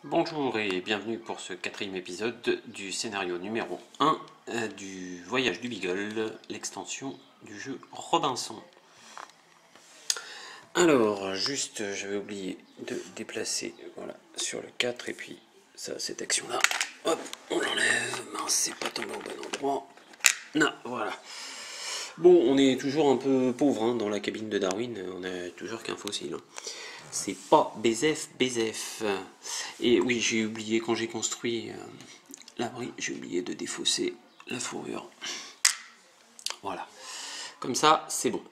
Bonjour et bienvenue pour ce quatrième épisode du scénario numéro 1 du Voyage du Beagle, l'extension du jeu Robinson. Alors, juste, j'avais oublié de déplacer voilà, sur le 4 et puis ça, cette action-là, hop, on l'enlève. Mince, c'est pas tombé au bon endroit. Non, voilà. Bon, on est toujours un peu pauvre hein, dans la cabine de Darwin, on a toujours qu'un fossile. Hein. C'est pas Bézef. Et oui, j'ai oublié quand j'ai construit l'abri, j'ai oublié de défausser la fourrure. Voilà. Comme ça, c'est bon.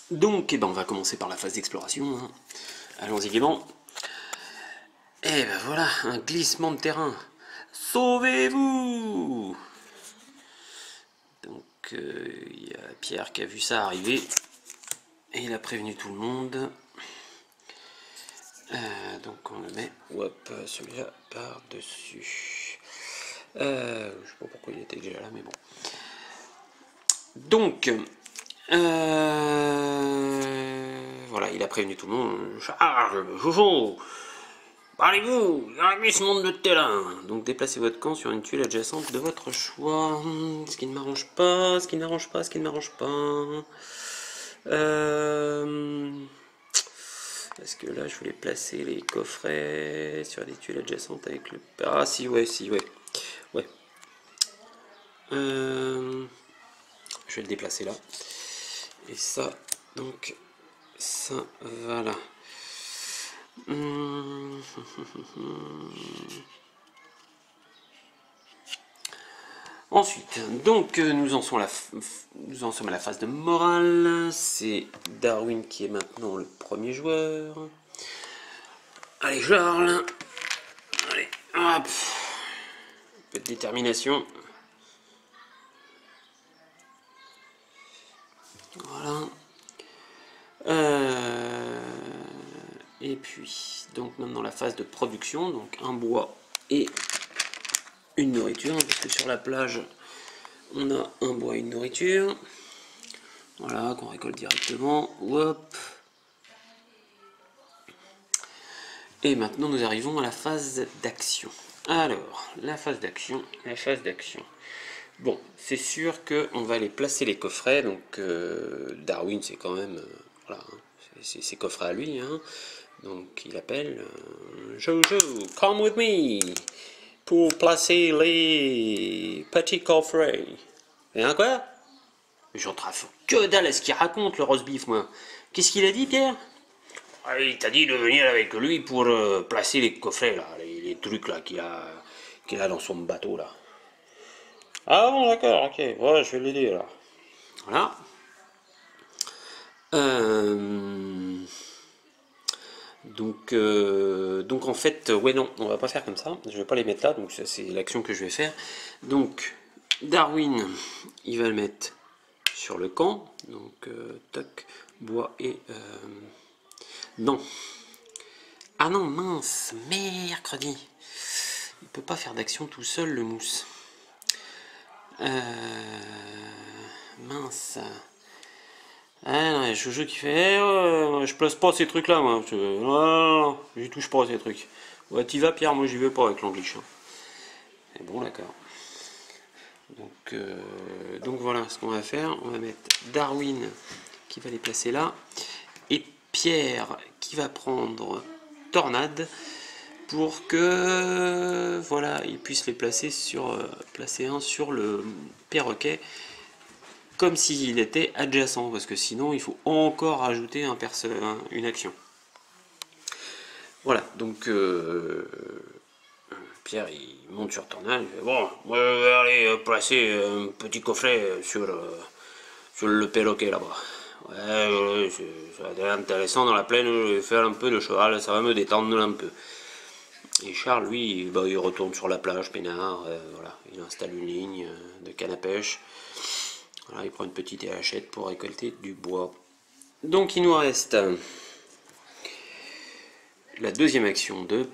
Donc, on va commencer par la phase d'exploration. Hein. Allons-y gaiement. Et ben voilà, un glissement de terrain. Sauvez-vous! Donc, il y a Pierre qui a vu ça arriver. Et il a prévenu tout le monde. Donc on le met, hop, celui-là par-dessus. Je sais pas pourquoi il était déjà là, mais bon. Donc, voilà, il a prévenu tout le monde. Charge, Jojo, parlez-vous, il y a un glissement de terrain. Donc déplacez votre camp sur une tuile adjacente de votre choix. Ce qui ne m'arrange pas, ce qui n'arrange pas, ce qui ne m'arrange pas. Parce que là, je voulais placer les coffrets sur des tuiles adjacentes avec le... Ah, si, ouais. Ouais. Je vais le déplacer là. Et ça, donc, ça, voilà. Ensuite, donc, nous en sommes à la phase de morale. C'est Darwin qui est maintenant le premier joueur. Allez, Charles. Allez, hop. Un peu de détermination. Voilà. Et puis, donc maintenant la phase de production. Donc un bois et une nourriture. Parce que sur la plage, on a un bois et une nourriture. Voilà, qu'on récolte directement. Hop. Et maintenant, nous arrivons à la phase d'action. Alors, la phase d'action. Bon, c'est sûr qu'on va aller placer les coffrets. Donc, Darwin, c'est quand même... voilà, c'est ses coffrets à lui. Hein. Donc, il appelle Jojo, come with me pour placer les petits coffrets. Et hein, quoi? J'en traffe que dalle à ce qu'il raconte, le roast beef, moi. Qu'est-ce qu'il a dit, Pierre? Ah, il t'a dit de venir avec lui pour placer les coffrets, là, les trucs là qu'il a dans son bateau, là. Ah bon, d'accord, ok, ouais, je vais l'aider, là. Voilà. Donc en fait, ouais non, on va pas faire comme ça. Je vais pas les mettre là, donc ça c'est l'action que je vais faire. Donc Darwin, il va le mettre sur le camp. Donc toc, bois et non. Ah non, mince, mercredi. Il peut pas faire d'action tout seul le mousse. Mince. Ah non, il y a Jojo qui fait je place pas ces trucs là moi. Non, j'y touche pas ces trucs. Ouais, t'y vas Pierre, moi j'y vais pas avec l'anglish. Hein. Et bon d'accord. Donc voilà ce qu'on va faire. On va mettre Darwin qui va les placer là. Et Pierre qui va prendre Tornade pour que voilà, il puisse les placer placer un sur le perroquet comme s'il était adjacent, parce que sinon il faut encore rajouter une action. Voilà, donc Pierre il monte sur Tornade, il fait bon, moi je vais aller placer un petit coffret sur le perroquet là-bas. Ouais, ça va être intéressant dans la plaine, je vais faire un peu de cheval, ça va me détendre un peu. Et Charles, lui, il retourne sur la plage, peinard, voilà, il installe une ligne de canne à pêche. Voilà, il prend une petite hachette pour récolter du bois. Donc il nous reste la deuxième action de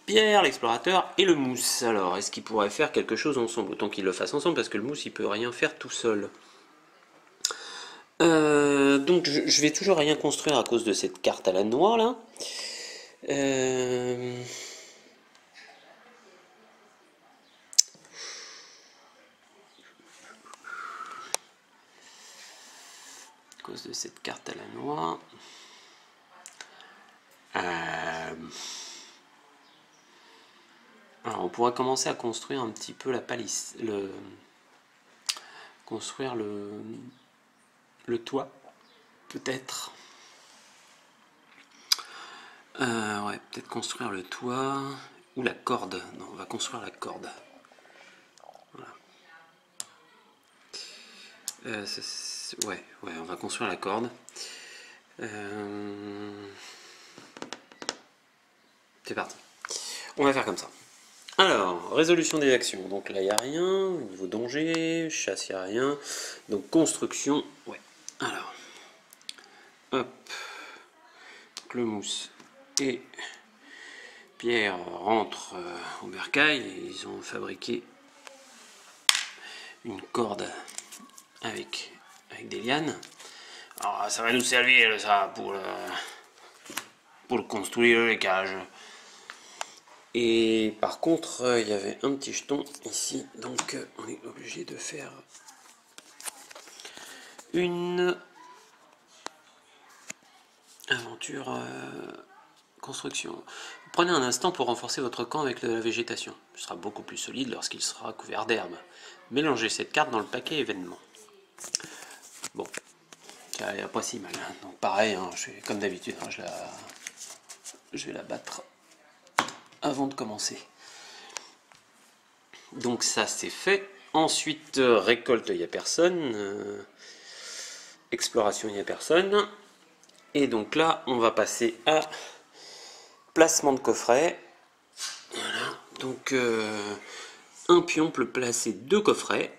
Pierre, l'explorateur, et le mousse. Alors, est-ce qu'ils pourraient faire quelque chose ensemble? Autant qu'ils le fassent ensemble, parce que le mousse, il peut rien faire tout seul. Donc je vais toujours rien construire à cause de cette carte à la noix, là. cause de cette carte à la noix. Alors on pourrait commencer à construire un petit peu la palisse, construire le toit, peut-être. Ouais, peut-être construire le toit ou la corde. Non, on va construire la corde. Voilà. Ouais, on va construire la corde. C'est parti. On va faire comme ça. Alors, résolution des actions. Donc là, il n'y a rien. Au niveau danger, chasse, il n'y a rien. Donc construction, ouais. Alors, hop. Donc, le mousse et Pierre rentrent au bercail. Et ils ont fabriqué une corde avec des lianes. Alors, ça va nous servir ça pour construire les cages. Et par contre, il y avait un petit jeton ici, donc on est obligé de faire une aventure construction. Prenez un instant pour renforcer votre camp avec de la végétation. Ce sera beaucoup plus solide lorsqu'il sera couvert d'herbe. Mélangez cette carte dans le paquet événement. Bon, ça n'est pas si mal. Hein. Donc pareil, hein, comme d'habitude, hein, je vais la battre avant de commencer. Donc ça c'est fait. Ensuite récolte, il n'y a personne. Exploration, il n'y a personne. Et donc là on va passer à placement de coffret. Voilà. Donc un pion peut placer 2 coffrets.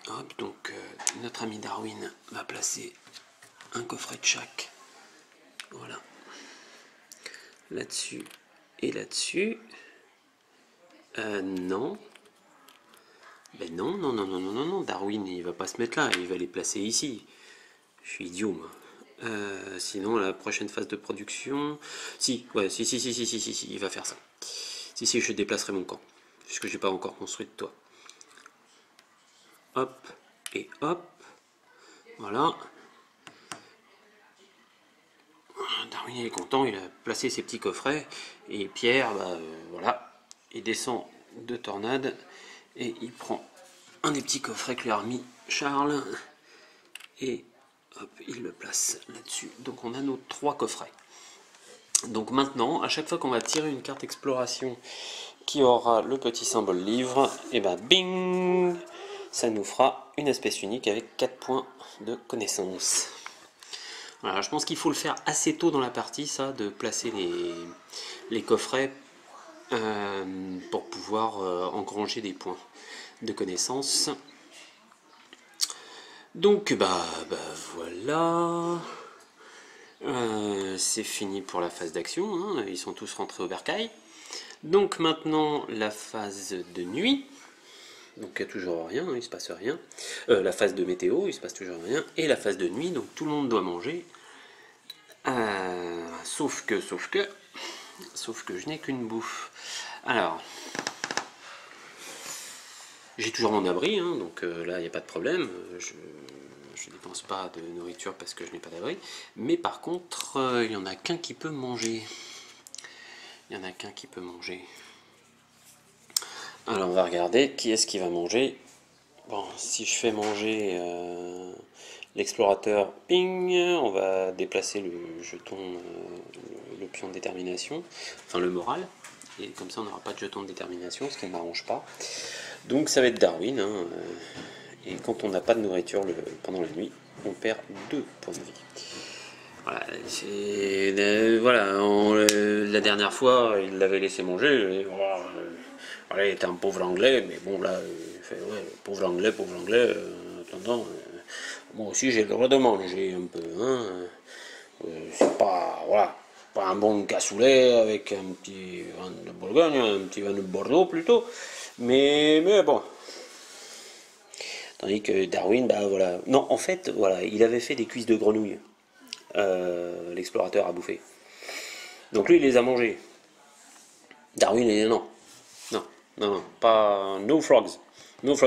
Hop, donc notre ami Darwin va placer un coffret de chaque. Voilà. Là-dessus et là-dessus. Non. Ben non, Darwin il va pas se mettre là, il va les placer ici. Je suis idiot moi. Sinon la prochaine phase de production. Si, il va faire ça. Si, je déplacerai mon camp. Puisque j'ai pas encore construit de toit. Hop, et hop. Voilà. Darwin il est content, il a placé ses petits coffrets. Et Pierre, bah, voilà. Il descend de tornade. Et il prend un des petits coffrets que lui a remis Charles. Et hop, il le place là-dessus. Donc on a nos 3 coffrets. Donc maintenant, à chaque fois qu'on va tirer une carte exploration qui aura le petit symbole livre, et ben bing, ça nous fera une espèce unique avec 4 points de connaissance. Voilà, je pense qu'il faut le faire assez tôt dans la partie, ça, de placer les coffrets pour pouvoir engranger des points de connaissance. Donc bah voilà, c'est fini pour la phase d'action, hein. Ils sont tous rentrés au bercail. Donc maintenant la phase de nuit, donc il n'y a toujours rien, il ne se passe rien. La phase de météo, il se passe toujours rien. Et la phase de nuit, donc tout le monde doit manger. Sauf que je n'ai qu'une bouffe. Alors, j'ai toujours mon abri, hein, donc là il n'y a pas de problème. Je ne dépense pas de nourriture parce que je n'ai pas d'abri. Mais par contre, il n'y en a qu'un qui peut manger. Il n'y en a qu'un qui peut manger. Alors on va regarder qui est-ce qui va manger. Bon, si je fais manger l'explorateur, ping, on va déplacer le jeton, le pion de détermination, enfin le moral, et comme ça on n'aura pas de jeton de détermination, ce qui ne m'arrange pas. Donc ça va être Darwin, hein, et quand on n'a pas de nourriture pendant la nuit, on perd 2 points de vie. Voilà, la dernière fois, il l'avait laissé manger, et, voilà, il était un pauvre anglais, mais bon là, il fait, ouais, pauvre anglais, attendant, moi aussi j'ai le droit de manger un peu, hein, c'est pas, voilà, pas un bon cassoulet avec un petit vin de Bourgogne, un petit vin de Bordeaux plutôt, mais bon. Tandis que Darwin, bah voilà, non, en fait, voilà, il avait fait des cuisses de grenouille, l'explorateur a bouffé. Donc lui, il les a mangés. Darwin, il dit non, pas no frogs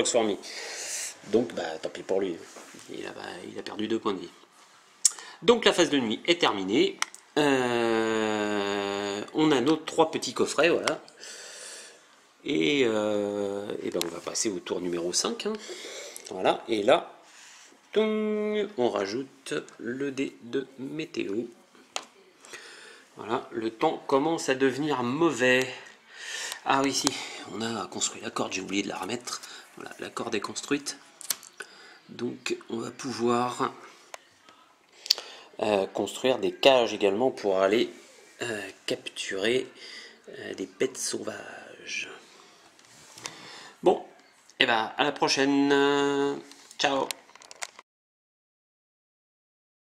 for me. Donc, bah, tant pis pour lui. il a perdu 2 points de vie. Donc la phase de nuit est terminée. On a nos 3 petits coffrets, voilà. Et ben on va passer au tour numéro 5. Hein. Voilà, et là, on rajoute le dé de météo. Voilà, le temps commence à devenir mauvais. Ah oui, si, on a construit la corde, j'ai oublié de la remettre. Voilà, la corde est construite. Donc on va pouvoir construire des cages également pour aller capturer des bêtes sauvages. Bon, et ben à la prochaine. Ciao.